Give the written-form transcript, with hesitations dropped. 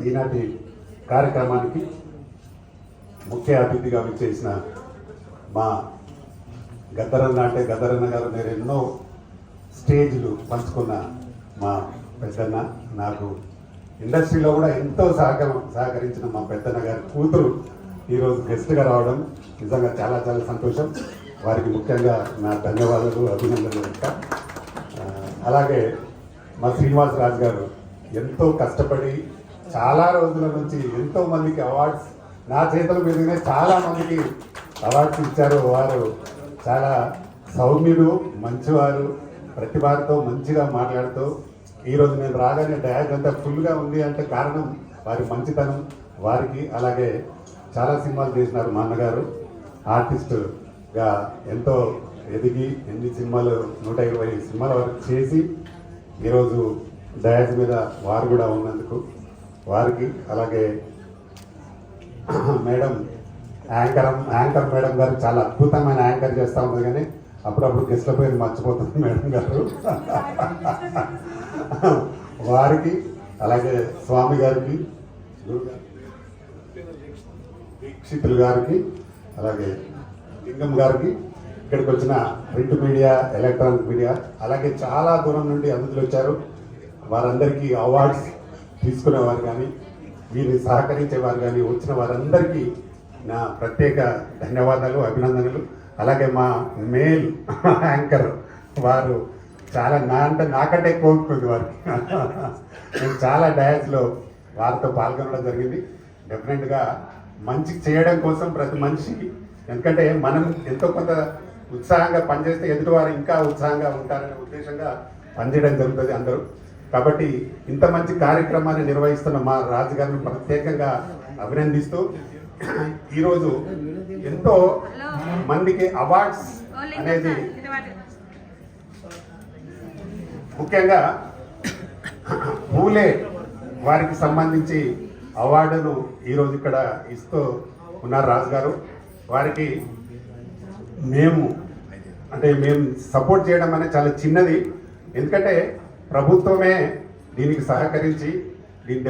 ఈనాటి కార్యక్రమానికి ముఖ్య అతిథిగా విచ్చేసిన మా గద్దరన్న అంటే గద్దరన్న గారు మీరు ఎన్నో స్టేజ్లు పంచుకున్న మా పెద్దన్న, నాకు ఇండస్ట్రీలో కూడా ఎంతో సహకరించిన మా పెద్దన్న గారి కూతురు ఈరోజు గెస్ట్గా రావడం నిజంగా చాలా చాలా సంతోషం. వారికి ముఖ్యంగా నా ధన్యవాదాలు, అభినందనలు ఇంకా. అలాగే మా శ్రీనివాస్ రాజు గారు ఎంతో కష్టపడి చాలా రోజుల నుంచి ఎంతో మందికి అవార్డ్స్ నా చేతుల మీదనే చాలా మందికి అవార్డ్స్ ఇచ్చారు. వారు చాలా సౌమ్యుడు, మంచివారు, ప్రతి వారితో మంచిగా మాట్లాడుతూ ఈరోజు నేను రాగానే డ్యాష్ అంతా ఫుల్గా ఉంది అంటే కారణం వారి మంచితనం. వారికి అలాగే చాలా సినిమాలు చేసినారు మా అన్నగారు, ఆర్టిస్టుగా ఎంతో ఎదిగి ఎన్ని సినిమాలు 120 సినిమాల వరకు చేసి ఈరోజు డయాస్ మీద వారు కూడా ఉన్నందుకు వారికి, అలాగే మేడం యాంకర్ మేడం గారు చాలా అద్భుతమైన యాంకర్ చేస్తూ ఉంటుంది, కానీ అప్పుడప్పుడు గెస్ట్ల పేరు మర్చిపోతుంది మేడం గారు. వారికి, అలాగే స్వామి గారికి, దీక్షితులు గారికి, అలాగే లింగం గారికి, ఇక్కడికి వచ్చిన ప్రింట్ మీడియా, ఎలక్ట్రానిక్ మీడియా, అలాగే చాలా దూరం నుండి అతిథులు వచ్చారు. వారందరికీ అవార్డ్స్ తీసుకునేవారు కానీ వీరిని సహకరించేవారు కానీ వచ్చిన వారందరికీ నా ప్రత్యేక ధన్యవాదాలు, అభినందనలు. అలాగే మా మేల్ యాంకర్ వారు చాలా నాకంటే ఎక్కువ ఉంటుంది వారికి. నేను చాలా డయాస్లో వారితో పాల్గొనడం జరిగింది. డెఫినెట్గా మంచి చేయడం కోసం ప్రతి మనిషికి, ఎందుకంటే మనం ఎంతో కొంత ఉత్సాహంగా పనిచేస్తే ఎదుటివారు ఇంకా ఉత్సాహంగా ఉంటారనే ఉద్దేశంగా పనిచేయడం జరుగుతుంది అందరూ. కాబట్టి ఇంత మంచి కార్యక్రమాన్ని నిర్వహిస్తున్న మా రాజుగారిని ప్రత్యేకంగా అభినందిస్తూ ఈరోజు ఎంతో మందికి అవార్డ్స్ అనేది ముఖ్యంగా పూలే వారికి సంబంధించి అవార్డును ఈరోజు ఇక్కడ ఇస్తూ ఉన్నారు రాజుగారు. వారికి మేము సపోర్ట్ చేయడం అనేది చాలా చిన్నది, ఎందుకంటే ప్రభుత్వమే దీనికి సహకరించి దీన్ని